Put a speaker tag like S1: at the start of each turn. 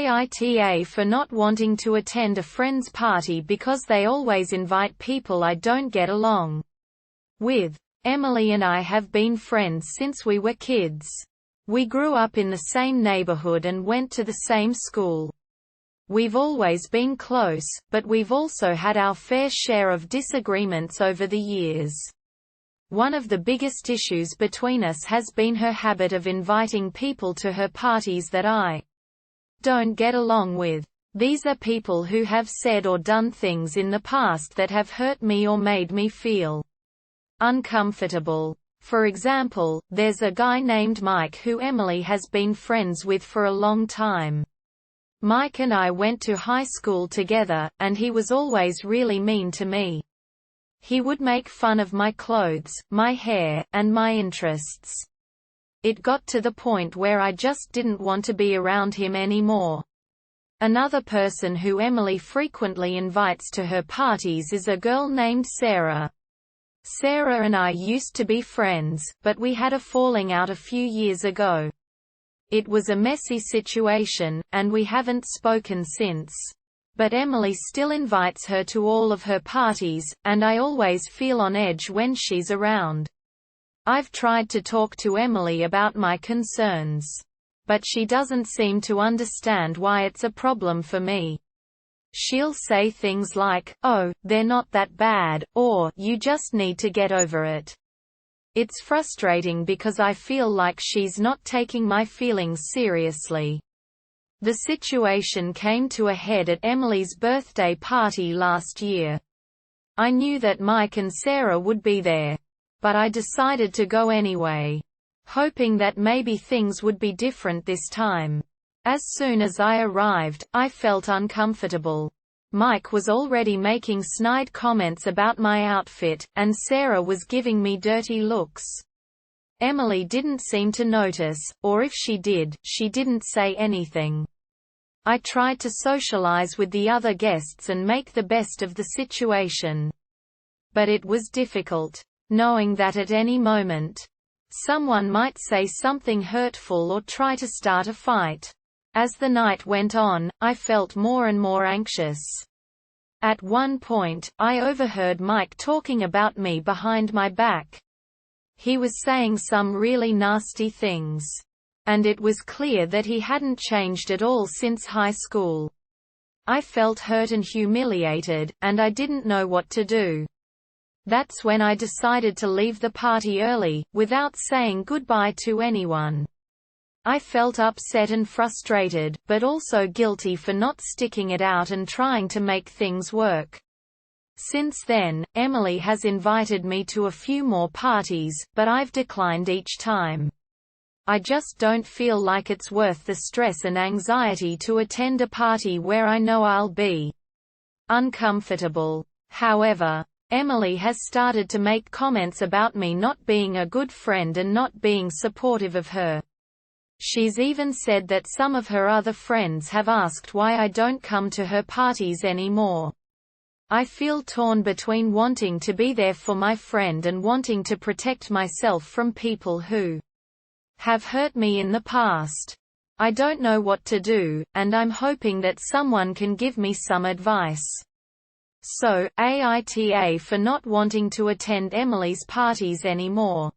S1: AITA for not wanting to attend a friend's party because they always invite people I don't get along with. Emily and I have been friends since we were kids. We grew up in the same neighborhood and went to the same school. We've always been close, but we've also had our fair share of disagreements over the years. One of the biggest issues between us has been her habit of inviting people to her parties that I don't get along with. These are people who have said or done things in the past that have hurt me or made me feel uncomfortable. For example, there's a guy named Mike who Emily has been friends with for a long time. Mike and I went to high school together, and he was always really mean to me. He would make fun of my clothes, my hair, and my interests. It got to the point where I just didn't want to be around him anymore. Another person who Emily frequently invites to her parties is a girl named Sarah. Sarah and I used to be friends, but we had a falling out a few years ago. It was a messy situation, and we haven't spoken since. But Emily still invites her to all of her parties, and I always feel on edge when she's around. I've tried to talk to Emily about my concerns. But she doesn't seem to understand why it's a problem for me. She'll say things like, "Oh, they're not that bad," or "You just need to get over it." It's frustrating because I feel like she's not taking my feelings seriously. The situation came to a head at Emily's birthday party last year. I knew that Mike and Sarah would be there. But I decided to go anyway, hoping that maybe things would be different this time. As soon as I arrived, I felt uncomfortable. Mike was already making snide comments about my outfit, and Sarah was giving me dirty looks. Emily didn't seem to notice, or if she did, she didn't say anything. I tried to socialize with the other guests and make the best of the situation. But it was difficult, knowing that at any moment, someone might say something hurtful or try to start a fight. As the night went on, I felt more and more anxious. At one point, I overheard Mike talking about me behind my back. He was saying some really nasty things. And it was clear that he hadn't changed at all since high school. I felt hurt and humiliated, and I didn't know what to do. That's when I decided to leave the party early, without saying goodbye to anyone. I felt upset and frustrated, but also guilty for not sticking it out and trying to make things work. Since then, Emily has invited me to a few more parties, but I've declined each time. I just don't feel like it's worth the stress and anxiety to attend a party where I know I'll be uncomfortable. However, Emily has started to make comments about me not being a good friend and not being supportive of her. She's even said that some of her other friends have asked why I don't come to her parties anymore. I feel torn between wanting to be there for my friend and wanting to protect myself from people who have hurt me in the past. I don't know what to do, and I'm hoping that someone can give me some advice. So, AITA for not wanting to attend Emily's parties anymore.